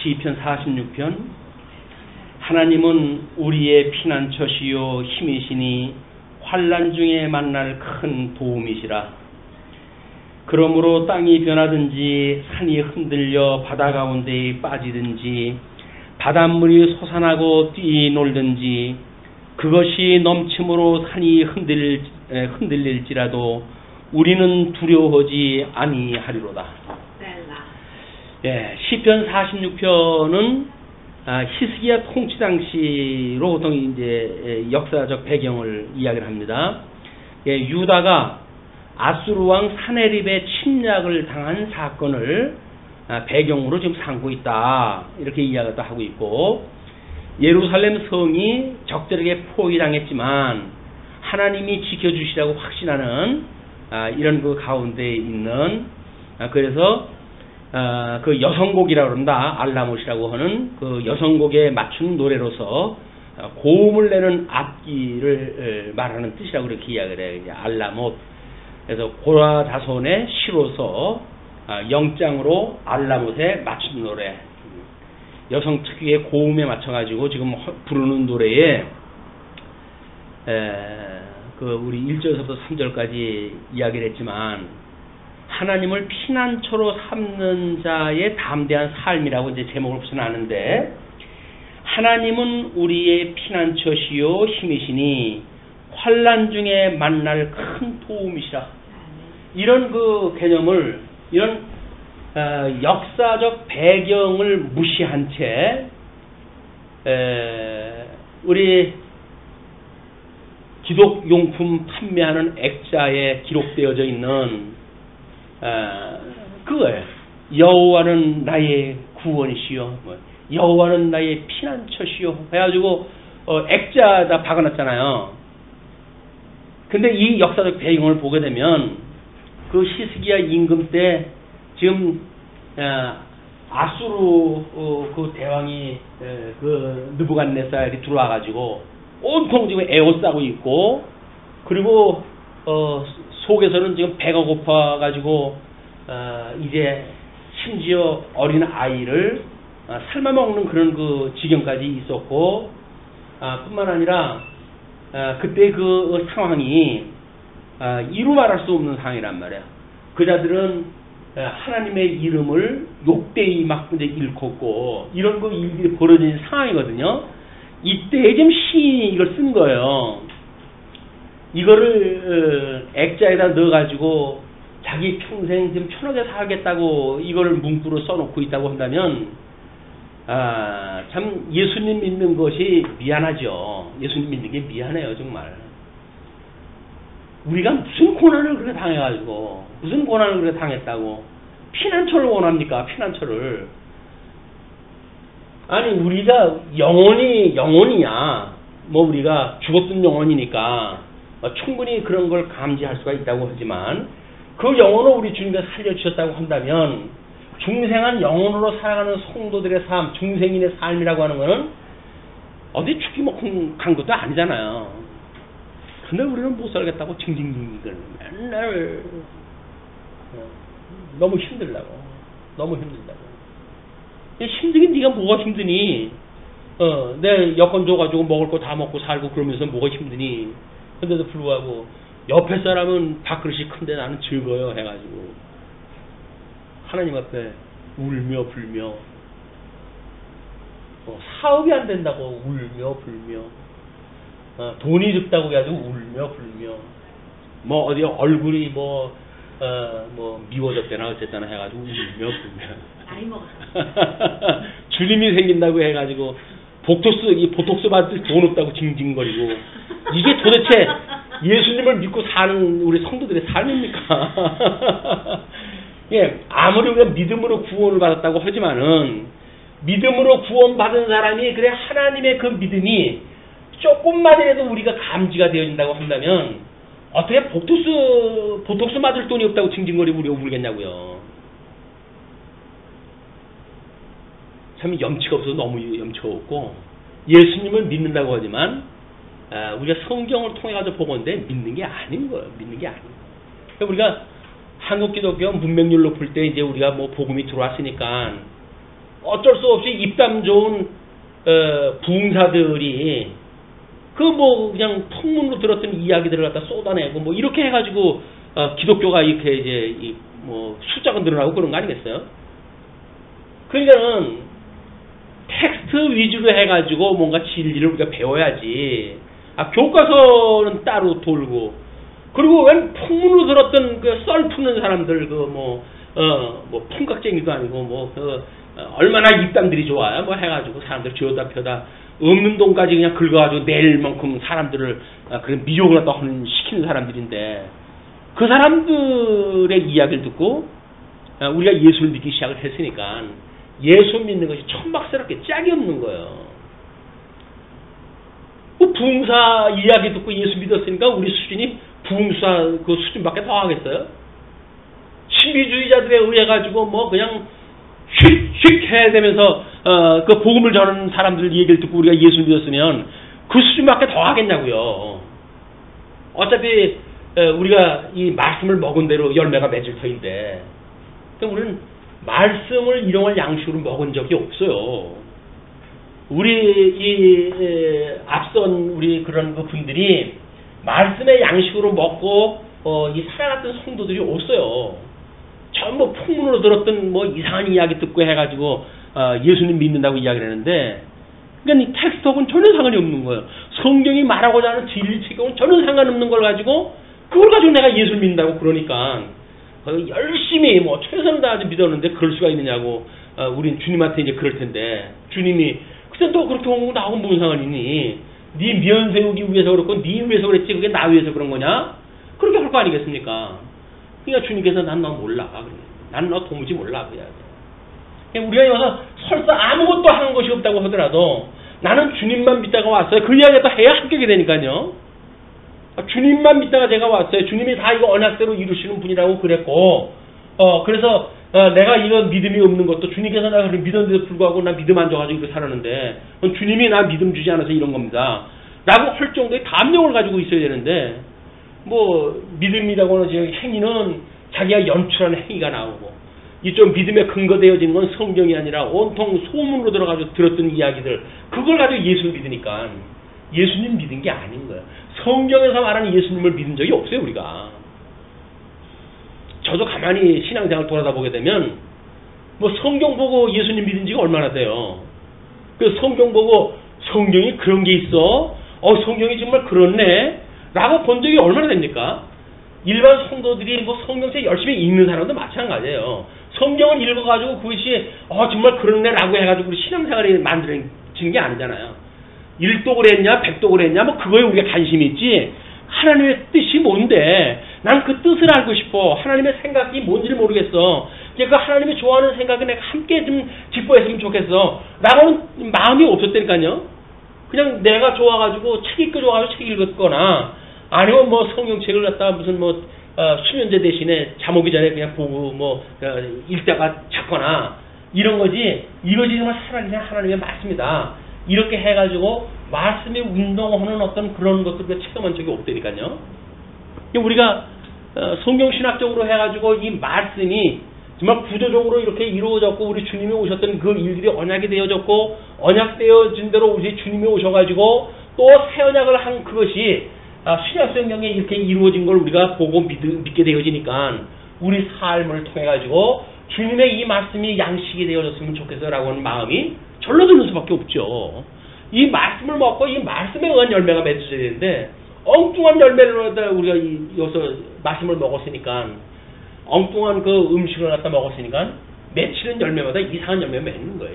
시편 46편. 하나님은 우리의 피난처시요 힘이시니 환난 중에 만날 큰 도움이시라. 그러므로 땅이 변하든지 산이 흔들려 바다 가운데에 빠지든지 바닷물이 솟아나고 뛰놀든지 그것이 넘침으로 산이 흔들릴지라도 우리는 두려워하지 아니하리로다. 예, 시편 46편은 히스기야 통치 당시로 보통 이제 역사적 배경을 이야기를 합니다. 예, 유다가 아수르 왕 사네립의 침략을 당한 사건을 배경으로 지금 삼고 있다, 이렇게 이야기도 하고 있고, 예루살렘 성이 적들에게 포위당했지만 하나님이 지켜주시라고 확신하는 이런 그 가운데 있는, 그래서 그 여성곡이라고 그런다, 알라못이라고 하는 그 여성곡에 맞춘 노래로서 고음을 내는 악기를 말하는 뜻이라고 그렇게 이야기를 해요. 알라못. 그래서 고라 자손의 시로서 영장으로 알라못에 맞춘 노래, 여성 특유의 고음에 맞춰가지고 지금 부르는 노래에 그 우리 1절부터 3절까지 이야기를 했지만, 하나님을 피난처로 삼는 자의 담대한 삶이라고 이제 제목을 붙여놨는데, 하나님은 우리의 피난처시요 힘이시니 환난 중에 만날 큰 도움이시라. 이런 그 개념을, 이런 역사적 배경을 무시한 채 우리 기독용품 판매하는 액자에 기록되어져 있는 그거예요. 여호와는 나의 구원이시여, 여호와는 나의 피난처시여 해가지고 액자에다 박아놨잖아요. 근데 이 역사적 배경을 보게 되면 그 히스기야 임금 때 지금 아수르 그 대왕이 그 느부갓네살이 들어와가지고 온통 지금 에워싸고 있고, 그리고 속에서는 지금 배가 고파가지고 이제 심지어 어린 아이를 삶아먹는 그런 그 지경까지 있었고, 뿐만 아니라 그때 그 상황이 이루 말할 수 없는 상황이란 말이야. 그자들은 하나님의 이름을 욕되이 막 이제 일컫고 이런 그 일들이 벌어진 상황이거든요. 이때 지금 시인이 이걸 쓴 거예요. 이거를 액자에다 넣어가지고 자기 평생 좀 편하게 살겠다고 이거를 문구로 써놓고 있다고 한다면, 참 예수님 믿는 것이 미안하죠. 예수님 믿는 게 미안해요, 정말. 우리가 무슨 고난을 그렇게 당해가지고, 무슨 고난을 그렇게 당했다고 피난처를 원합니까? 피난처를. 아니, 우리가 영혼이야. 뭐 우리가 죽었던 영혼이니까 충분히 그런 걸 감지할 수가 있다고 하지만, 그 영혼을 우리 주님께서 살려주셨다고 한다면 중생한 영혼으로 살아가는 성도들의 삶, 중생인의 삶이라고 하는 거는 어디 죽기 먹고 간 것도 아니잖아요. 근데 우리는 못 살겠다고 징징징 맨날 너무 힘들다고. 힘들긴 네가 뭐가 힘드니? 내 여권 줘가지고 먹을 거 다 먹고 살고 그러면서 뭐가 힘드니? 근데도 불구하고 옆에 사람은 밥그릇이 큰데 나는 즐거워요 해가지고 하나님 앞에 울며 불며, 사업이 안 된다고 울며 불며, 돈이 적다고 해가지고 울며 불며, 뭐 어디 얼굴이 뭐 미워졌대나 어쨌거나 해가지고 울며 불며, 나이 먹었어. 주님이 생긴다고 해가지고 보톡스 받을 돈 없다고 징징거리고, 이게 도대체 예수님을 믿고 사는 우리 성도들의 삶입니까? 예, 아무리 우리가 믿음으로 구원을 받았다고 하지만은, 믿음으로 구원받은 사람이 그래 하나님의 그 믿음이 조금만이라도 우리가 감지가 되어진다고 한다면, 어떻게 보톡스 맞을 돈이 없다고 징징거리고 우리가 울겠냐고요. 참 염치가 없어서 너무 염치가 없고, 예수님을 믿는다고 하지만 우리가 성경을 통해 가지고 보건데 믿는 게 아닌 거예요. 그러니까 우리가 한국 기독교 문맹률로 볼 때 이제 우리가 뭐 복음이 들어왔으니까 어쩔 수 없이 입담 좋은 부흥사들이 그 뭐 그냥 통문으로 들었던 이야기들을 갖다 쏟아내고 뭐 이렇게 해가지고 기독교가 이렇게 이제 뭐 숫자가 늘어나고 그런 거 아니겠어요? 그러니까는 텍스트 위주로 해가지고 뭔가 진리를 우리가 배워야지. 교과서는 따로 돌고, 그리고 웬 풍문으로 들었던 그 썰 푸는 사람들, 뭐 풍각쟁이도 아니고, 얼마나 입담들이 좋아요. 뭐 해가지고 사람들 쥐어다 펴다 없는 돈까지 그냥 긁어가지고 낼 만큼 사람들을, 그런 미혹을 갖다 시키는 사람들인데, 그 사람들의 이야기를 듣고, 우리가 예수를 믿기 시작을 했으니까, 예수 믿는 것이 천박스럽게 짝이 없는 거예요. 부흥사 이야기 듣고 예수 믿었으니까 우리 수준이 부흥사 그 수준밖에 더 하겠어요? 신비주의자들에 의해 가지고 뭐 그냥 휙휙 해야 되면서 그 복음을 전하는 사람들 얘기를 듣고 우리가 예수 믿었으면 그 수준밖에 더 하겠냐고요. 어차피 우리가 이 말씀을 먹은 대로 열매가 맺을 터인데, 우리는 말씀을 일용할 양식으로 먹은 적이 없어요. 우리 앞선 우리 그런 그 분들이 말씀의 양식으로 먹고 이 살아갔던 성도들이 없어요. 전부 풍문으로 들었던 뭐 이상한 이야기 듣고 해가지고 예수님 믿는다고 이야기를 하는데, 그러니까 이 텍스트하고는 전혀 상관이 없는 거예요. 성경이 말하고자 하는 진리책하고는 전혀 상관없는 걸 가지고 그걸 가지고 내가 예수를 믿는다고 그러니까 열심히 뭐 최선을 다해서 믿었는데 그럴 수가 있느냐고. 우린 주님한테 이제 그럴 텐데, 주님이 그때 또 그렇게 오고 나하고 뭔 상관이니? 네 면 세우기 위해서 그렇고 네 위해서 그랬지 그게 나 위해서 그런 거냐? 그렇게 할 거 아니겠습니까? 그러니까 주님께서 난 너 몰라. 난 너 도무지 몰라. 그냥 우리가 여기서 설사 아무것도 하는 것이 없다고 하더라도 나는 주님만 믿다가 왔어요. 그 이야기를 또 해야 합격이 되니까요. 주님만 믿다가 제가 왔어요. 주님이 다 이거 언약대로 이루시는 분이라고 그랬고, 그래서 내가 이런 믿음이 없는 것도 주님께서 내가 믿었는데도 불구하고 나 믿음 안 줘가지고 이렇게 살았는데 주님이 나 믿음 주지 않아서 이런 겁니다. 라고 할 정도의 담력을 가지고 있어야 되는데, 뭐 믿음이라고 하는 행위는 자기가 연출하는 행위가 나오고, 이쪽 믿음에 근거되어진 건 성경이 아니라 온통 소문으로 들어가지고 들었던 이야기들, 그걸 가지고 예수를 믿으니까 예수님 믿은 게 아닌 거예요. 성경에서 말하는 예수님을 믿은 적이 없어요, 우리가. 저도 가만히 신앙생활 돌아다보게 되면 뭐 성경 보고 예수님 믿은 지가 얼마나 돼요. 그 성경 보고 성경이 그런 게 있어? 성경이 정말 그렇네? 라고 본 적이 얼마나 됩니까? 일반 성도들이 뭐 성경책 열심히 읽는 사람도 마찬가지예요. 성경을 읽어가지고 그것이 정말 그렇네 라고 해가지고 우리 신앙생활이 만들어진 게 아니잖아요. 1독을 했냐 100독을 했냐 뭐 그거에 우리가 관심이 있지, 하나님의 뜻이 뭔데 난 그 뜻을 알고 싶어. 하나님의 생각이 뭔지를 모르겠어. 그 하나님이 좋아하는 생각을 내가 함께 좀 짚어했으면 좋겠어 라고는 마음이 없었다니까요. 그냥 내가 좋아가지고 책 읽고 좋아가지고 책 읽었거나, 아니면 뭐 성경책을 갖다가 무슨 뭐 수면제 대신에 잠오기 전에 그냥 보고 뭐 읽다가 찾거나 이런 거지, 이것이 정말 살아계신 하나님의 말씀이다 이렇게 해가지고 말씀이 운동하는 어떤 그런 것들을 체험한 적이 없다니까요. 우리가 성경신학적으로 해가지고 이 말씀이 정말 구조적으로 이렇게 이루어졌고, 우리 주님이 오셨던 그 일들이 언약이 되어졌고, 언약되어진 대로 우리 주님이 오셔가지고 또 새 언약을 한 그것이 신약성경에 이렇게 이루어진 걸 우리가 보고 믿게 되어지니까 우리 삶을 통해가지고 주님의 이 말씀이 양식이 되어졌으면 좋겠어라고 하는 마음이 절로 드는 수밖에 없죠. 이 말씀을 먹고 이 말씀에 의한 열매가 맺어져야 되는데, 엉뚱한 열매를 우리가 여기서 말씀을 먹었으니까, 엉뚱한 그 음식을 갖다 먹었으니까 맺히는 열매마다 이상한 열매가 맺는 거예요.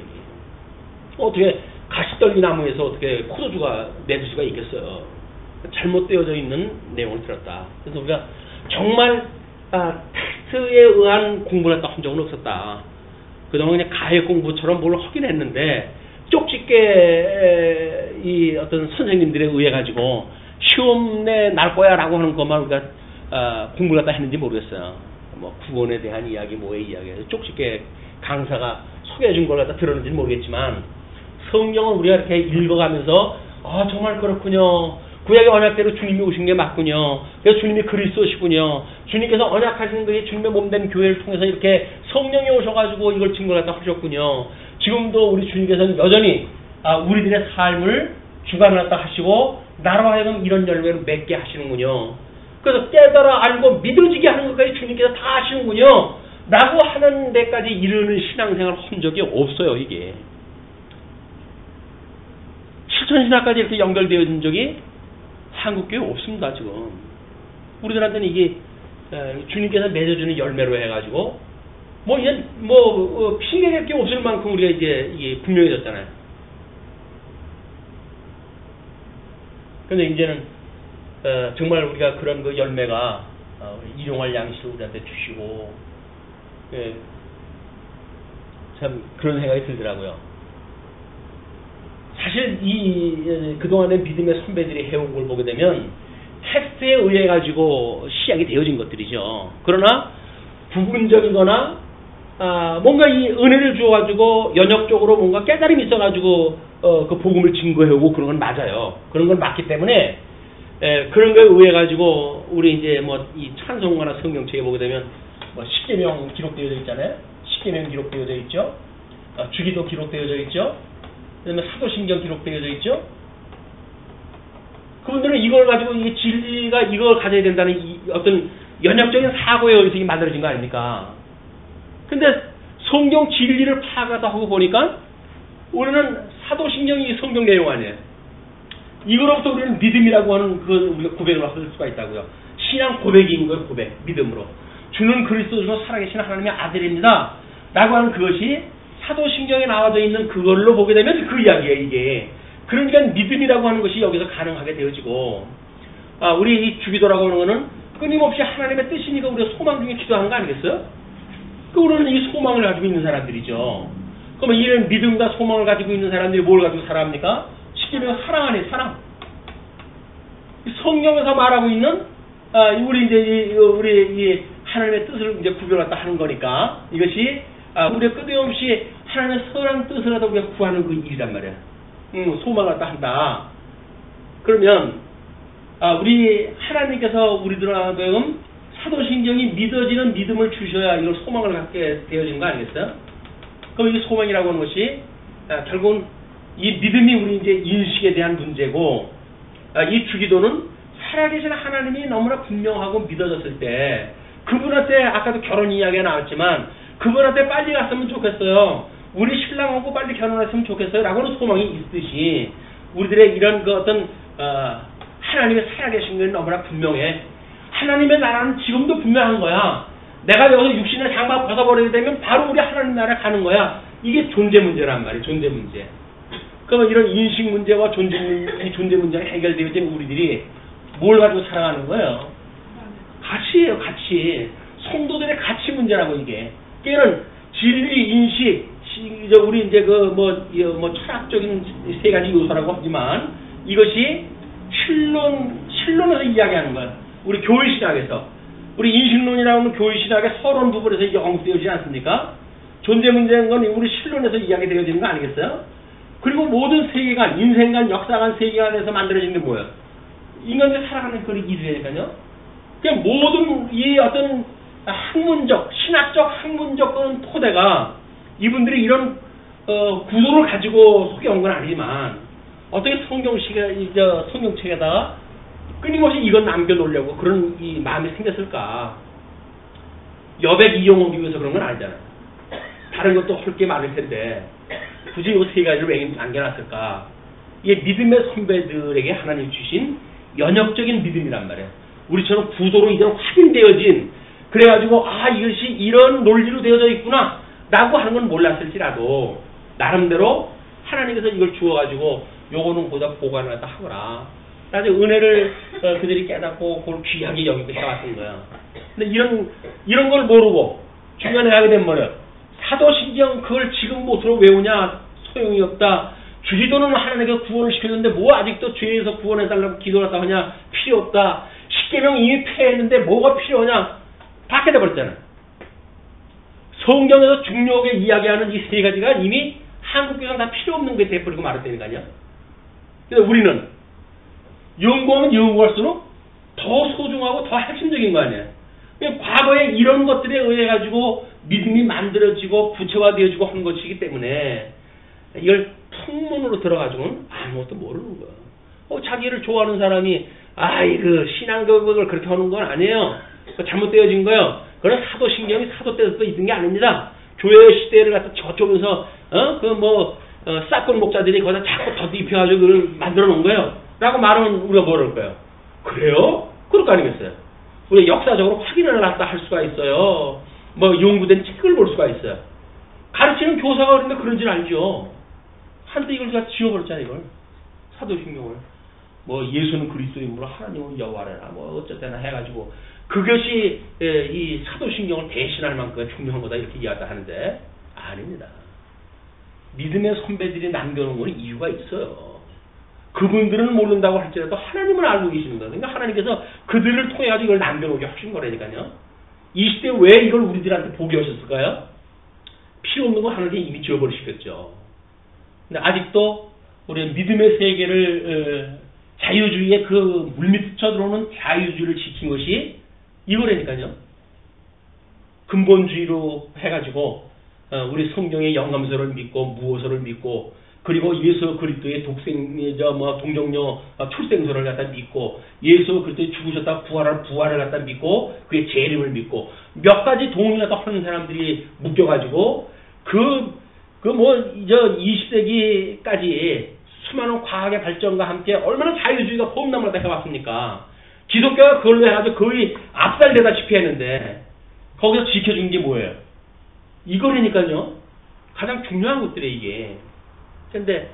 어떻게 가시떨기 나무에서 어떻게 포도주가 맺을 수가 있겠어요. 잘못되어져 있는 내용을 들었다. 그래서 우리가 정말 텍스트에 의한 공부를 했다 한 적은 없었다. 그동안 그냥 가해 공부처럼 뭘 하긴 했는데, 쪽집게 이 어떤 선생님들에 의해 가지고 시험내 날 거야 라고 하는 것만 우리가 공부를 갖다 했는지 모르겠어요. 뭐 구원에 대한 이야기, 뭐의 이야기, 쪽집게 강사가 소개해 준 걸 갖다 들었는지는 모르겠지만, 성경을 우리가 이렇게 읽어가면서 정말 그렇군요. 구약의 언약대로 주님이 오신 게 맞군요. 그래서 주님이 그리스도시군요. 주님께서 언약하시는 것이 주님의 몸된 교회를 통해서 이렇게 성령이 오셔가지고 이걸 증거를 갖다 하셨군요. 지금도 우리 주님께서는 여전히 우리들의 삶을 주관하다 하시고 나로 하여금 이런 열매를 맺게 하시는군요. 그래서 깨달아 알고 믿어지게 하는 것까지 주님께서 다 하시는군요. 라고 하는 데까지 이르는 신앙생활을 한 적이 없어요, 이게. 실천신학까지 이렇게 연결되어진 적이 한국교회 없습니다, 지금. 우리들한테는 이게 주님께서 맺어주는 열매로 해가지고 핑계댈 게 없을 만큼 우리가 이게 분명해졌잖아요. 근데 이제는 정말 우리가 그런 그 열매가 일용할 양식을 우리한테 주시고 참 그런 생각이 들더라고요. 사실 그동안의 믿음의 선배들이 해온 걸 보게 되면 텍스트에 의해 가지고 시작이 되어진 것들이죠. 그러나 부분적이거나 뭔가 이 은혜를 주어가지고 연역적으로 뭔가 깨달음이 있어가지고 그 복음을 증거해오고 그런 건 맞아요. 그런 건 맞기 때문에 그런 거에 의해 가지고 우리 이제 이 찬송가나 성경책에 보게 되면 십계명 기록되어져 있잖아요. 십계명 기록되어져 있죠. 주기도 기록되어져 있죠. 그다음에 사도신경 기록되어져 있죠. 그분들은 이걸 가지고 이게 진리가 이걸 가져야 된다는 어떤 연역적인 사고에 의해서 이게 만들어진 거 아닙니까? 근데 성경 진리를 파악하다 하고 보니까 우리는 사도신경이 성경 내용 아니에요. 이거로부터 우리는 믿음이라고 하는 그 우리가 고백을 할 수가 있다고요. 신앙 고백인 거예요, 고백. 믿음으로. 주는 그리스도로 살아계신 하나님의 아들입니다. 라고 하는 그것이 사도신경에 나와져 있는 그걸로 보게 되면 그 이야기예요, 이게. 그러니까 믿음이라고 하는 것이 여기서 가능하게 되어지고, 우리 이 주기도라고 하는 거는 끊임없이 하나님의 뜻이니까 우리가 소망 중에 기도하는 거 아니겠어요? 우리는 이 소망을 가지고 있는 사람들이죠. 그러면 이런 믿음과 소망을 가지고 있는 사람들이 뭘 가지고 살아합니까? 쉽게 말해서 사랑 아니에요, 사랑. 성경에서 말하고 있는, 우리 하나님의 뜻을 이제 구별했다 하는 거니까, 이것이, 우리가 끝없이 하나님의 선한 뜻을 하다 우리가 구하는 그 일이란 말이에요. 소망을 갖다 한다. 그러면, 우리 하나님께서 우리들한테 사도신경이 믿어지는 믿음을 주셔야 이걸 소망을 갖게 되어진 거 아니겠어요? 그럼 이 소망이라고 하는 것이 결국은 이 믿음이 우리 이제 인식에 대한 문제고, 이 주기도는 살아계신 하나님이 너무나 분명하고 믿어졌을 때 그분한테 아까도 결혼 이야기가 나왔지만 그분한테 빨리 갔으면 좋겠어요. 우리 신랑하고 빨리 결혼했으면 좋겠어요. 라고는 소망이 있듯이 우리들의 이런 그 어떤 하나님의 살아계신 건 너무나 분명해. 하나님의 나라는 지금도 분명한 거야. 내가 여기서 육신의 장막 벗어버리게 되면 바로 우리 하나님 나라에 가는 거야. 이게 존재 문제란 말이에요. 존재 문제. 그러면 이런 인식 문제와 존재 문제가 해결되어진 우리들이 뭘 가지고 살아가는 거예요? 가치예요, 가치. 성도들의 가치 문제라고 이게. 걔는 진리, 인식, 우리 이제 철학적인 세 가지 요소라고 하지만 이것이 신론에서 이야기하는 거예요. 우리 교회신학에서. 우리 인식론이라고 하는 교회신학의 서론 부분에서 언급되어지지 않습니까? 존재 문제인 건 우리 신론에서 이야기되어지는 거 아니겠어요? 그리고 모든 세계관, 인생관, 역사관, 세계관에서 만들어진 게 뭐예요? 인간들이 살아가는 그런 일이니까요. 그냥 모든 이 어떤 학문적, 신학적, 학문적 그런 토대가 이분들이 이런 구도를 가지고 속여온 건 아니지만 어떻게 성경책에다가 끊임없이 이건 남겨놓으려고 그런 이 마음이 생겼을까? 여백 이용하기 위해서 그런 건 아니잖아요. 다른 것도 할 게 많을 텐데 굳이 이 세 가지를 왜 남겨놨을까? 이게 믿음의 선배들에게 하나님 주신 연역적인 믿음이란 말이에요. 우리처럼 구도로 이제 확인되어진 그래가지고 이것이 이런 논리로 되어져 있구나 라고 하는 건 몰랐을지라도 나름대로 하나님께서 이걸 주어가지고 요거는 보다 보관을 갖다 하거라. 나중에 은혜를 그들이 깨닫고 그걸 귀하게 여기고 해왔던 거야. 근데 이런 걸 모르고 중간에 하게 되면 뭐예요? 사도신경 그걸 지금 못으로 외우냐 소용이 없다. 주기도는 하나님께 구원을 시켰는데 뭐 아직도 죄에서 구원해달라고 기도를 하다 하냐? 필요 없다. 십계명 이미 폐했는데 뭐가 필요하냐? 다 깨져버렸잖아요. 성경에서 중요하게 이야기하는 이 세 가지가 이미 한국교회는 다 필요 없는 게 돼버리고 말았다니까요. 근데 우리는 연구하면 연구할수록 더 소중하고 더 핵심적인 거 아니에요. 과거에 이런 것들에 의해 가지고 믿음이 만들어지고 구체화되어지고 하는 것이기 때문에 이걸 풍문으로 들어가지고는 아무것도 모르는 거야. 자기를 좋아하는 사람이 그 신앙교육을 그렇게 하는 건 아니에요. 잘못되어진 거예요. 그건 사도신경이 사도때부터 있는 게 아닙니다. 교회 시대를 갖다 저쪽에서 싹군 목사들이 거기다 자꾸 덧입혀가지고 그걸 만들어 놓은 거예요. 라고 말하면 우리가 뭐랄 거예요? 그래요? 그럴 거 아니겠어요? 우리가 역사적으로 확인을 갖다 할 수가 있어요. 연구된 책을 볼 수가 있어요. 가르치는 교사가 그런데 그런지는 알죠. 한때 이걸 다 지워버렸잖아요, 이걸. 사도신경을. 예수는 그리스도이므로 하나님은 여호와래나 어쨌거나 해가지고 그것이 이 사도신경을 대신할 만큼 중요한 거다 이렇게 이야기를 하는데 아닙니다. 믿음의 선배들이 남겨놓은 건 이유가 있어요. 그분들은 모른다고 할지라도 하나님은 알고 계시는 거예요. 그러니까 하나님께서 그들을 통해가지고 이걸 남겨놓게 하신 거라니까요. 이 시대에 왜 이걸 우리들한테 보게 하셨을까요? 필요 없는 거 하나님께 이미 지워버리시겠죠. 근데 아직도 우리 믿음의 세계를 자유주의의 그 물밑쳐 들어오는 자유주의를 지킨 것이 이거라니까요. 근본주의로 해가지고 우리 성경의 영감서를 믿고 무호서를 믿고 그리고 예수 그리스도의 동정녀 출생서를 갖다 믿고 예수 그리스도의 죽으셨다 부활을 갖다 믿고 그의 재림을 믿고 몇 가지 동을 갖다 하는 사람들이 묶여가지고 20세기까지 수많은 과학의 발전과 함께 얼마나 자유주의가 폼나무를 해왔습니까? 기독교가 그걸로 해가지고 거의 압살되다시피 했는데 거기서 지켜준 게 뭐예요? 이거라니까요. 가장 중요한 것들이에요, 이게. 근데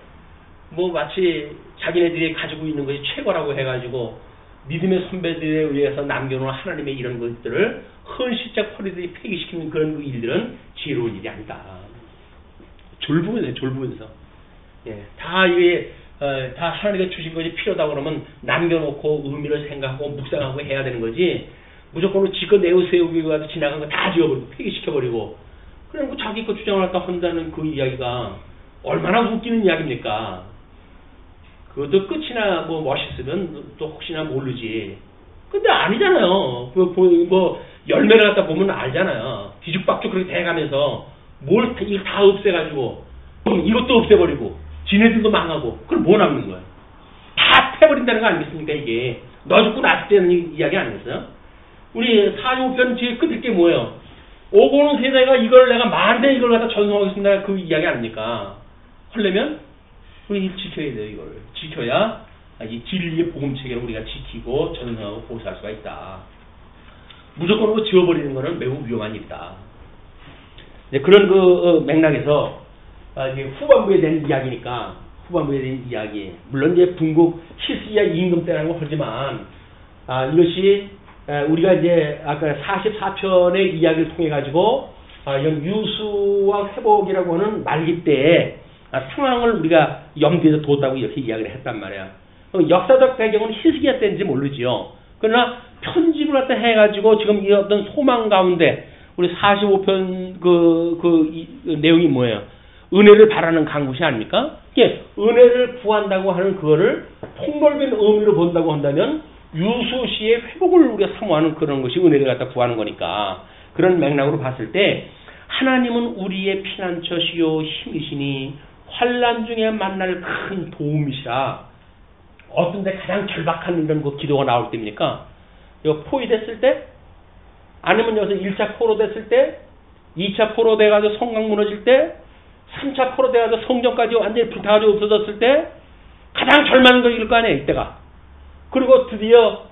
마치 자기네들이 가지고 있는 것이 최고라고 해가지고 믿음의 선배들에 의해서 남겨놓은 하나님의 이런 것들을 헌시적 허리들이 폐기시키는 그런 일들은 지혜로운 일이 아니다. 졸부면서. 다 하나님께 주신 것이 필요하다고 그러면 남겨놓고 의미를 생각하고 묵상하고 해야 되는 거지. 무조건 지껏 내세우기 위해서 지나간 거 다 지워버리고 폐기시켜버리고 그냥 자기 거 주장을 갖다 한다는 그 이야기가 얼마나 웃기는 이야기입니까? 그것도 끝이나 멋있으면 또 혹시나 모르지. 근데 아니잖아요. 열매를 갖다 보면 알잖아요. 뒤죽박죽 그렇게 돼가면서 이거 다 없애가지고 이것도 없애버리고 지네들도 망하고 그럼 뭐 남는 거예요? 다 패버린다는 거 아니겠습니까? 이게 너 죽고 났을 때는 이야기 아니겠어요? 우리 45편 뒤에 끝에 게 뭐예요? 오고 오는 세대가 이걸 내가 만대 이걸 갖다 전송하겠습니다. 그 이야기 아닙니까? 하려면 우리 지켜야 돼요. 이걸 지켜야 이 진리의 복음체계를 우리가 지키고 전송하고 보호할 수가 있다. 무조건 지워버리는 것은 매우 위험한 일이다. 그런 맥락에서 후반부에 대한 이야기니까 후반부에 대한 이야기 물론 이제 분국 히스기야 임금 때라고 하지만 이것이 우리가 이제 아까 44편의 이야기를 통해 가지고 이런 유수와 회복이라고 하는 말기 때에 상황을 우리가 염두에 뒀다고 이렇게 이야기를 했단 말이야. 역사적 배경은 히스기야 때인지 모르지요. 그러나 편집을 갖다 해가지고 지금 이 어떤 소망 가운데 우리 45편 내용이 뭐예요? 은혜를 바라는 간구시 아닙니까? 이게 은혜를 구한다고 하는 그거를 폭넓은 의미로 본다고 한다면 유수 씨의 회복을 우리가 사모하는 그런 것이 은혜를 갖다 구하는 거니까 그런 맥락으로 봤을 때 하나님은 우리의 피난처시요 힘이시니 환난 중에 만날 큰 도움이시라. 어떤 데 가장 절박한 이런 기도가 나올 때입니까? 이거 포위됐을 때? 아니면 여기서 1차 포로 됐을 때? 2차 포로 돼가지고 성곽 무너질 때? 3차 포로 돼가지고 성전까지 완전히 불타가지고 없어졌을 때? 가장 절망한 것일 거 아니에요, 이때가. 그리고 드디어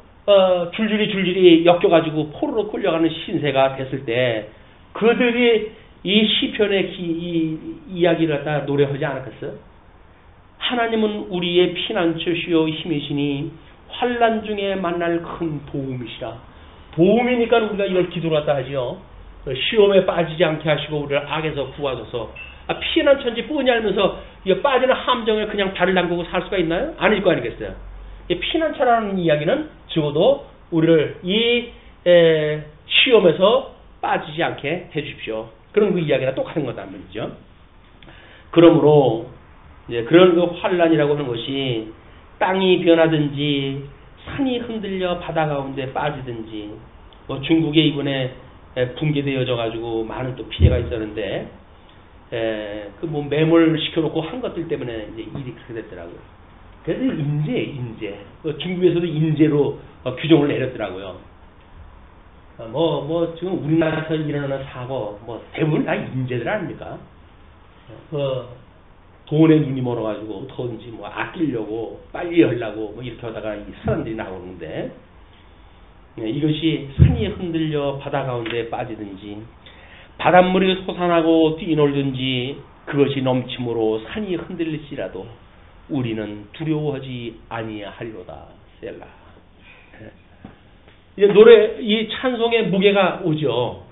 줄줄이 엮여가지고 포로로 끌려가는 신세가 됐을 때 그들이 이 시편의 이 이야기를 갖다 노래하지 않았겠어요? 하나님은 우리의 피난처시요 힘이시니 환난 중에 만날 큰 도움이시라. 도움이니까 우리가 이걸 기도를 갖다 하지요. 시험에 빠지지 않게 하시고 우리를 악에서 구하소서. 피난처인지 뻔히 알면서 빠지는 함정에 그냥 발을 담그고 살 수가 있나요? 아닐 거 아니겠어요? 피난처라는 이야기는 적어도 우리를 이 시험에서 빠지지 않게 해주십시오. 그런 그 이야기가 똑같은 거단 말이죠. 그러므로 이제 그런 그 환란이라고 하는 것이 땅이 변하든지 산이 흔들려 바다 가운데 빠지든지 중국에 이번에 붕괴되어져 가지고 많은 또 피해가 있었는데 그 뭐 매몰 시켜놓고 한 것들 때문에 이제 일이 그렇게 됐더라고요. 그래서 인재. 중국에서도 인재로 규정을 내렸더라고요. 지금 우리나라에서 일어나는 사고, 대부분 다 인재들 아닙니까? 돈에 눈이 멀어가지고, 더든지 아끼려고, 빨리 하려고, 이렇게 하다가 이 사람들이 나오는데, 이것이 산이 흔들려 바다 가운데 빠지든지, 바닷물이 솟아나고 뛰놀든지, 그것이 넘침으로 산이 흔들릴지라도, 우리는 두려워하지 아니하리로다. 셀라. 이제 이 찬송의 무게가 오죠.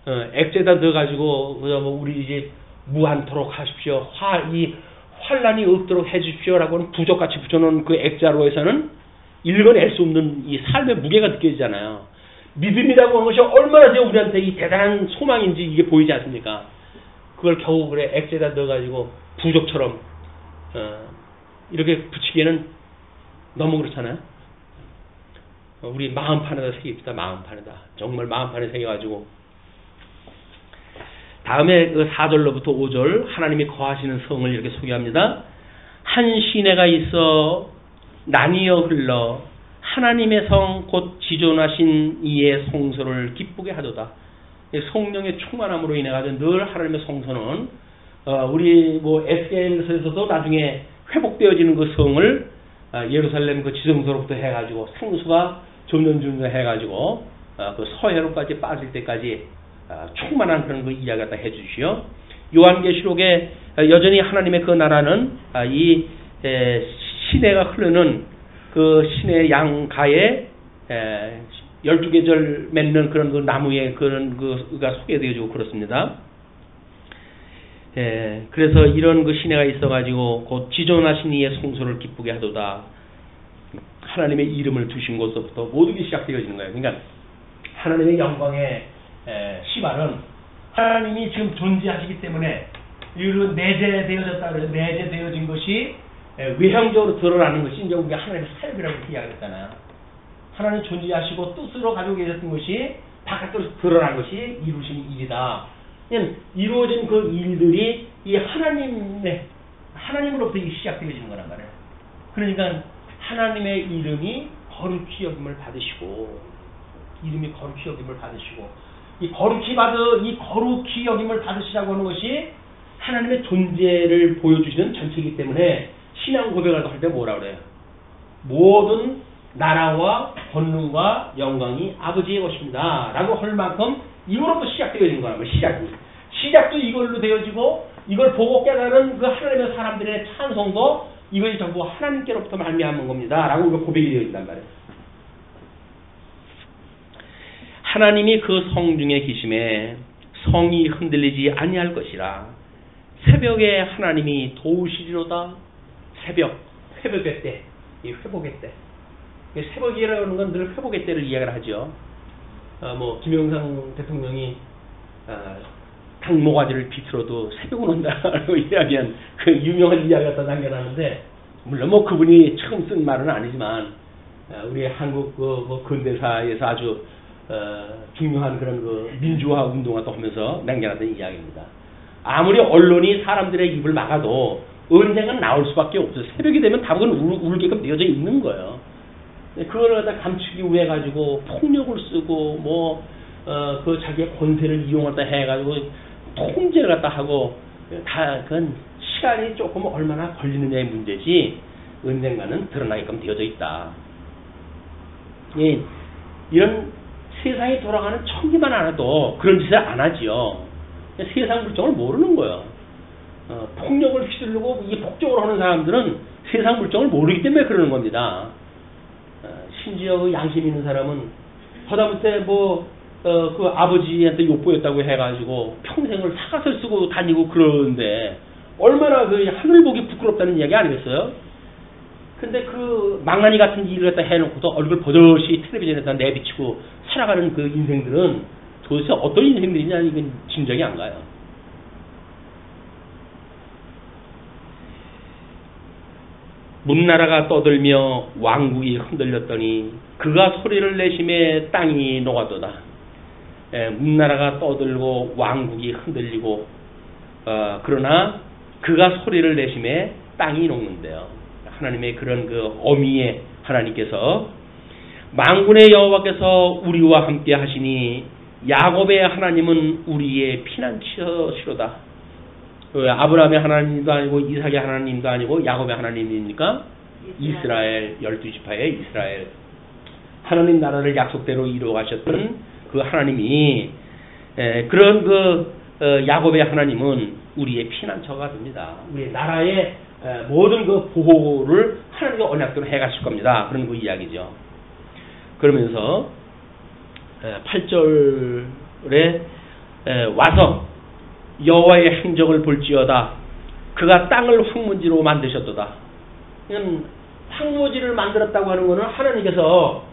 액제다 넣어가지고, 우리 이제 무한토록 하십시오. 이 환란이 없도록 해주십시오라고는 부족같이 붙여놓은 그 액자로 해서는 읽어낼 수 없는 이 삶의 무게가 느껴지잖아요. 믿음이라고 하는 것이 얼마나 우리한테 이 대단한 소망인지 이게 보이지 않습니까? 그걸 겨우 그래 액자에다 넣어가지고 부족처럼 이렇게 붙이기에는 너무 그렇잖아요. 우리 마음판에다 새깁시다. 마음판에다. 정말 마음판에 새겨가지고 다음에 그 4절로부터 5절 하나님이 거하시는 성을 이렇게 소개합니다. 한 시내가 있어 나뉘어 흘러 하나님의 성 곧 지존하신 이의 성소를 기쁘게 하도다. 성령의 충만함으로 인해 가지고 늘 하나님의 성소는 우리 에스겔서에서도 나중에 회복되어지는 그 성을 예루살렘 그 지성소로부터 해가지고 생수가 점점 해가지고 그 서해로까지 빠질 때까지 충만한 그런 그 이야기 갖다 해주시오. 요한계시록에 여전히 하나님의 그 나라는 이 시내가 흐르는 그 시내 양가에 12계절 맺는 그런 그 나무의 그런 그가 소개되어지고 그렇습니다. 그래서 이런 그 시내가 있어가지고 곧 지존하신 이의 성소를 기쁘게 하도다. 하나님의 이름을 두신 곳부터 모든 게 시작되어지는 거예요. 그러니까 하나님의 영광의 시발은 하나님이 지금 존재하시기 때문에 이로 내재되어졌다 그래서 내재되어진 것이 외형적으로 드러나는 것이 이제 우리가 하나님의 사역이라고 이야기했잖아요. 하나님 존재하시고 뜻으로 가지고 계셨던 것이 바깥으로 드러난 것이 이루신 일이다. 이루어진 그 일들이 이 하나님으로부터 시작되어지는 거란 말이에요. 그러니까 하나님의 이름이 거룩히 여김을 받으시고, 이 거룩히 여김을 받으시라고 하는 것이 하나님의 존재를 보여주시는 전체이기 때문에 신앙 고백을 할 때 뭐라 그래요? 모든 나라와 권능과 영광이 아버지의 것입니다. 라고 할 만큼 이거로부터 시작되어진 거란 말이에요. 시작도 이걸로 되어지고 이걸 보고 깨달은 그 하나님의 사람들의 찬송도 이것이 전부 하나님께로부터 말미암은 겁니다. 라고 우리가 고백이 되어진단 말이에요. 하나님이 그 성 중에 계심에 성이 흔들리지 아니할 것이라. 새벽에 하나님이 도우시리로다. 새벽, 회복의 때, 이 회복의 때. 새벽이라고 하는 건 늘 회복의 때를 이야기를 하죠. 김영삼 대통령이 당모가지를 비틀어도 새벽은 온다라고 이야기한 그 유명한 이야기 갖다 남겨놨는데, 물론 그분이 처음 쓴 말은 아니지만 우리 한국 근대사에서 아주 중요한 그런 그 민주화 운동을 또 하면서 남겨놨던 이야기입니다. 아무리 언론이 사람들의 입을 막아도 언젠간 나올 수밖에 없어요. 새벽이 되면 답은 울게끔 되어져 있는 거예요. 그걸 갖다 감추기 위해 가지고 폭력을 쓰고 그 자기의 권세를 이용하다 해가지고 통제를 갖다 하고 그건 시간이 조금 얼마나 걸리느냐의 문제지 언젠가는 드러나게끔 되어져 있다. 이런 세상이 돌아가는 천기만 알아도 그런 짓을 안 하지요. 세상 물정을 모르는 거예요. 폭력을 휘두르고 이 폭력을 하는 사람들은 세상 물정을 모르기 때문에 그러는 겁니다. 심지어 그 양심 있는 사람은 하다못해 그 아버지한테 욕보였다고 해가지고 평생을 사갓을 쓰고 다니고 그러는데 얼마나 그 하늘 보기 부끄럽다는 이야기 아니겠어요? 근데 그 망나니 같은 일을 갖다 해놓고도 얼굴 버젓이 텔레비전에다 내비치고 살아가는 그 인생들은 도대체 어떤 인생들이냐 이건 짐작이 안 가요. 문나라가 떠들며 왕국이 흔들렸더니 그가 소리를 내심에 땅이 녹아도다. 문나라가 떠들고 왕국이 흔들리고 그러나 그가 소리를 내심에 땅이 녹는데요. 하나님의 그런 그 어미에 하나님께서 만군의 여호와께서 우리와 함께 하시니 야곱의 하나님은 우리의 피난처시로다. 아브라함의 하나님도 아니고 이삭의 하나님도 아니고 야곱의 하나님입니까? 이스라엘 12지파의 이스라엘 하나님 나라를 약속대로 이루어 가셨던 그 하나님이 그런 그 야곱의 하나님은 우리의 피난처가 됩니다. 우리의 나라의 모든 그 보호를 하나님의 언약대로 해가실 겁니다. 그런 그 이야기죠. 그러면서 8절에 와서 여호와의 행적을 볼지어다. 그가 땅을 황무지로 만드셨도다. 이건 황무지를 만들었다고 하는 것은 하나님께서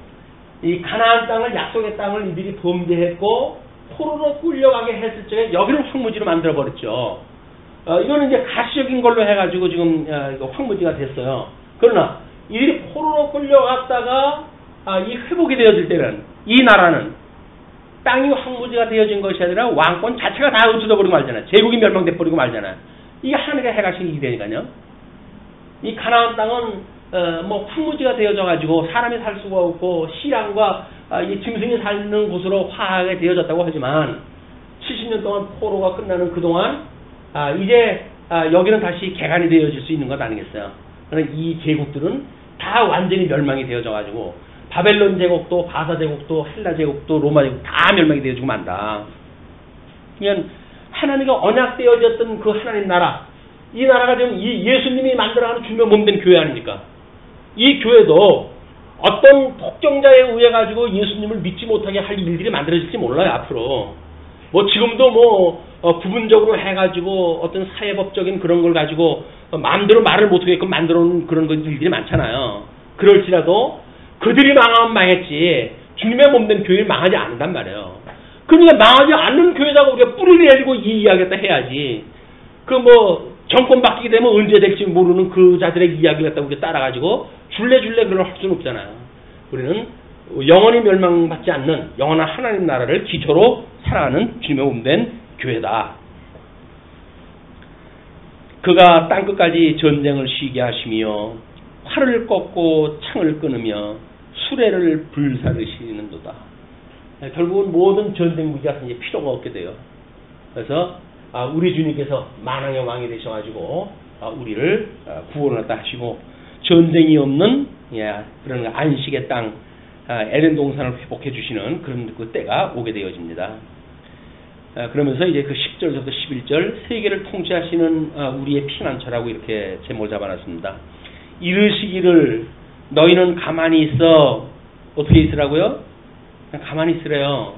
이 가나안 땅을 약속의 땅을 이들이 범죄했고 포로로 끌려가게 했을 적에 여기를 황무지로 만들어 버렸죠. 이거는 이제 가시적인 걸로 해가지고 지금 황무지가 됐어요. 그러나 이들이 포로로 끌려갔다가 이 회복이 되어질 때는 이 나라는 땅이 황무지가 되어진 것이 아니라 왕권 자체가 다 없어져 버리고 말잖아요. 제국이 멸망돼 버리고 말잖아요. 이게 하나님의 해가신 일이 되니까요. 이 가나안 땅은 뭐 황무지가 되어져 가지고 사람이 살 수가 없고 시랑과 이 짐승이 사는 곳으로 화하게 되어졌다고 하지만 70년 동안 포로가 끝나는 그동안 이제 여기는 다시 개간이 되어질 수 있는 것 아니겠어요. 그러나 이 제국들은 다 완전히 멸망이 되어져 가지고 바벨론 제국도 바사 제국도 헬라 제국도 로마 제국 다 멸망이 되어지고 만다. 그냥 하나님과 언약되어졌던 그 하나님 나라, 이 나라가 지금 이 예수님이 만들어가는 주며 몸된 교회 아닙니까? 이 교회도 어떤 폭정자에 의해 가지고 예수님을 믿지 못하게 할 일들이 만들어질지 몰라요. 앞으로 뭐 지금도 뭐 부분적으로 해가지고 어떤 사회법적인 그런 걸 가지고 마음대로 말을 못하게끔 만들어놓은 그런 일들이 많잖아요. 그럴지라도 그들이 망하면 망했지 주님의 몸된 교회는 망하지 않는단 말이에요. 그러니까 망하지 않는 교회다가 우리가 뿌리를 내리고 이 이야기를 해야지. 그 뭐 정권 바뀌게 되면 언제 될지 모르는 그 자들의 이야기를 갖다 우리가 따라가지고 줄레줄레 그걸 할 수는 없잖아요. 우리는 영원히 멸망받지 않는 영원한 하나님 나라를 기초로 살아가는 주님의 몸된 교회다. 그가 땅끝까지 전쟁을 쉬게 하시며 활을 꺾고 창을 끊으며 수레를 불사르시는도다. 결국은 모든 전쟁 무기가 이제 필요가 없게 돼요. 그래서 우리 주님께서 만왕의 왕이 되셔가지고 우리를 구원을 하시고 전쟁이 없는 그런 안식의 땅 에덴 동산을 회복해 주시는 그런 그 때가 오게 되어집니다. 그러면서 이제 그 10절부터 11절 세계를 통치하시는 우리의 피난처라고 이렇게 제목을 잡아놨습니다. 이르시기를 너희는 가만히 있어. 어떻게 있으라고요? 그냥 가만히 있으래요.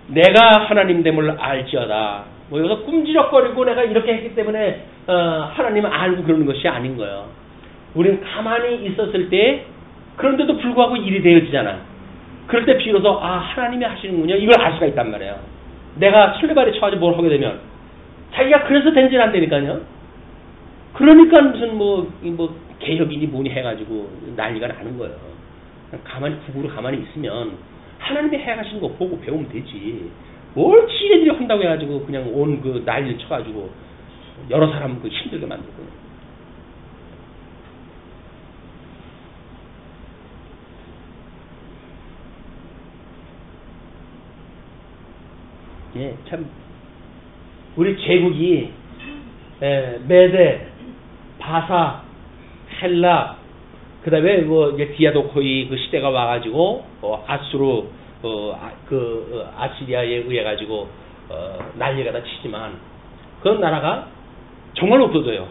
내가 하나님됨을 알지어다. 뭐 여기서 꿈지럭거리고 내가 이렇게 했기 때문에 하나님을 알고 그러는 것이 아닌 거예요. 우리는 가만히 있었을 때 그런데도 불구하고 일이 되어지잖아. 그럴 때 비로소 하나님이 하시는군요. 이걸 알 수가 있단 말이에요. 내가 설레발에 쳐가지고 뭘 하게 되면 자기가 그래서 된질 안 되니까요. 그러니까 무슨 뭐 개혁이니 뭐니 해가지고 난리가 나는 거예요. 가만히 국으로 가만히 있으면 하나님이 해가시는 거 보고 배우면 되지. 뭘 지네들이 한다고 해가지고 그냥 온 그 난리를 쳐가지고 여러 사람 그 힘들게 만들고. 예, 참 우리 제국이 메데, 바사, 헬라, 그 다음에 뭐 이제 디아도코이 그 시대가 와가지고 아수르 아시리아에 의해 가지고 난리가 다 치지만 그 나라가 정말 없어져요.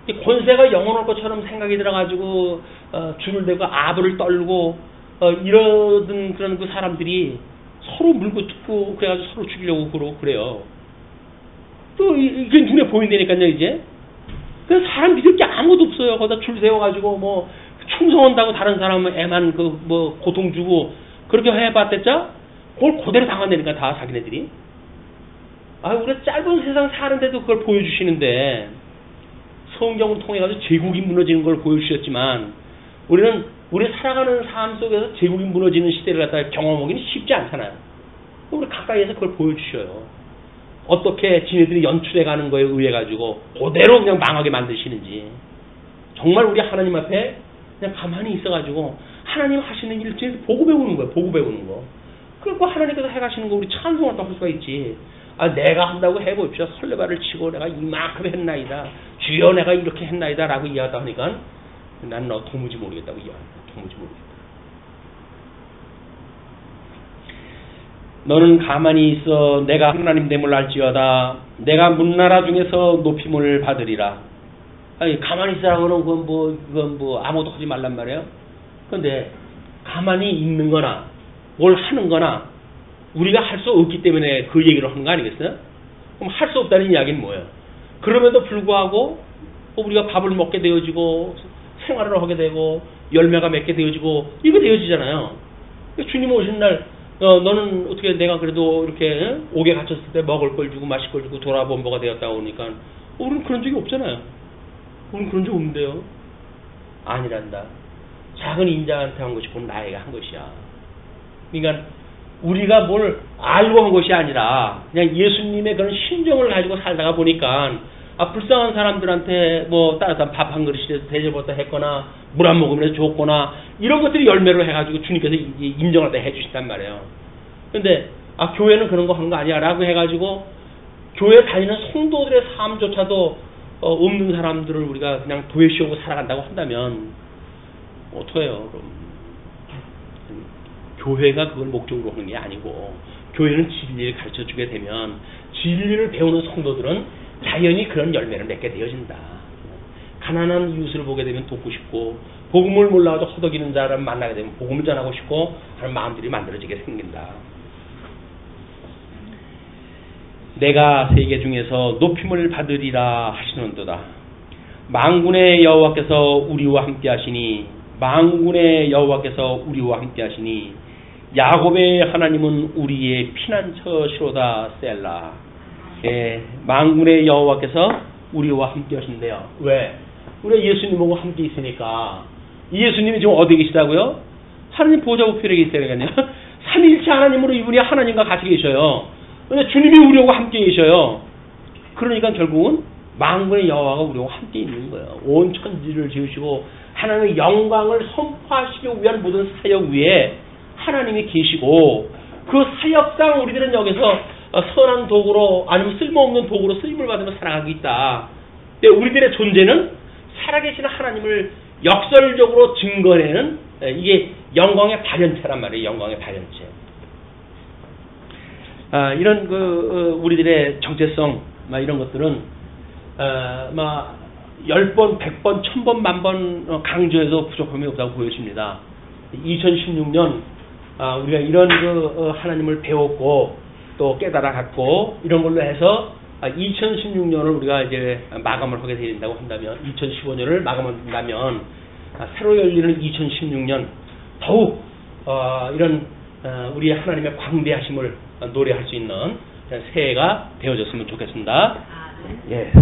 이 권세가 영원할 것처럼 생각이 들어가지고 줄을 대고 아부를 떨고 이러던 그런 그 사람들이 서로 물고 뜯고 그래가지고 서로 죽이려고 그러고 그래요. 또 이게 눈에 보인다니까요 이제. 그래서 사람 믿을 게 아무도 없어요. 거기다 줄 세워가지고 뭐 충성한다고 다른 사람은 애만 그 뭐 고통 주고 그렇게 해봤댔자 그걸 그대로 당한다니까 다 자기네들이. 우리가 짧은 세상 사는데도 그걸 보여주시는데 성경을 통해가지고 제국이 무너지는 걸 보여주셨지만 우리 살아가는 삶 속에서 제국이 무너지는 시대를 갖다가 경험하기는 쉽지 않잖아요. 우리 가까이에서 그걸 보여주셔요. 어떻게 지네들이 연출해 가는 거에 의해 가지고 그대로 그냥 망하게 만드시는지 정말 우리 하나님 앞에 그냥 가만히 있어 가지고 하나님 하시는 일을 보고 배우는 거예요. 보고 배우는 거. 그리고 하나님께서 해가시는 거 우리 찬송을 또 할 수가 있지. 아, 내가 한다고 해봅시다. 설레발을 치고 내가 이만큼 했나이다. 주여 내가 이렇게 했나이다. 라고 이야기하다 하니까 나는 너 도무지 모르겠다고 이야기합니다. 도무지 모르겠다. 너는 가만히 있어 내가 하나님 됨을 알지어다. 내가 문나라 중에서 높임을 받으리라. 아니, 가만히 있으라고는 그건 뭐 아무것도 하지 말란 말이에요. 그런데 가만히 있는 거나 뭘 하는 거나 우리가 할 수 없기 때문에 그 얘기를 하는 거 아니겠어요? 그럼 할 수 없다는 이야기는 뭐예요? 그럼에도 불구하고 우리가 밥을 먹게 되어지고 생활을 하게 되고 열매가 맺게 되어지고 이거 되어지잖아요. 주님 오신 날 너는 어떻게 내가 그래도 이렇게 옥에 갇혔을 때 먹을 걸 주고 마실 걸 주고 돌아본보가 되었다고 하니까 우리는 그런 적이 없잖아요. 우리는 그런 적 없는데요. 아니란다. 작은 인자한테 한 것이 곧 나에게 한 것이야. 그러니까 우리가 뭘 알고 한 것이 아니라 그냥 예수님의 그런 심정을 가지고 살다가 보니까 불쌍한 사람들한테 뭐 따뜻한 밥 한 그릇이라도 대접을 했거나 물 한 모금이라도 줬거나 이런 것들이 열매를 해가지고 주님께서 인정을 다 해주신단 말이에요. 근데 교회는 그런 거 한 거 아니야 라고 해가지고 교회 다니는 성도들의 삶조차도 없는 사람들을 우리가 그냥 도외시하고 살아간다고 한다면 어떡해요? 그럼 교회가 그걸 목적으로 하는 게 아니고 교회는 진리를 가르쳐주게 되면 진리를 배우는 성도들은 자연히 그런 열매를 맺게 되어진다. 가난한 이웃을 보게 되면 돕고 싶고 복음을 몰라도 허덕이는 자를 만나게 되면 복음을 전하고 싶고 하는 마음들이 만들어지게 생긴다. 내가 세계 중에서 높임을 받으리라 하시는도다. 만군의 여호와께서 우리와 함께 하시니 만군의 여호와께서 우리와 함께 하시니 야곱의 하나님은 우리의 피난처시로다. 셀라. 예, 만군의 여호와께서 우리와 함께 하신대요. 왜? 우리가 예수님하고 함께 있으니까. 이 예수님이 지금 어디 계시다고요? 하나님 보좌 우편에 계시다니까요. 삼위일체 하나님으로 이분이 하나님과 같이 계셔요. 근데 주님이 우리하고 함께 계셔요. 그러니까 결국은 만군의 여호와가 우리하고 함께 있는 거예요. 온 천지를 지으시고 하나님의 영광을 선포하시기 위한 모든 사역 위에 하나님이 계시고 그 사역상 우리들은 여기서 선한 도구로 아니면 쓸모없는 도구로 쓰임을 받으며 살아가고 있다. 근데 우리들의 존재는 살아계신 하나님을 역설적으로 증거내는 이게 영광의 발현체란 말이에요. 영광의 발현체. 이런 우리들의 정체성 이런 것들은 10번, 100번, 1000번, 1000번 강조해도 부족함이 없다고 보여집니다. 2016년 우리가 이런 하나님을 배웠고 또 깨달아 갖고 이런 걸로 해서 2016년을 우리가 이제 마감을 하게 된다고 한다면 2015년을 마감한다면 새로 열리는 2016년 더욱 이런 우리 하나님의 광대하심을 노래할 수 있는 새해가 되어졌으면 좋겠습니다. 예.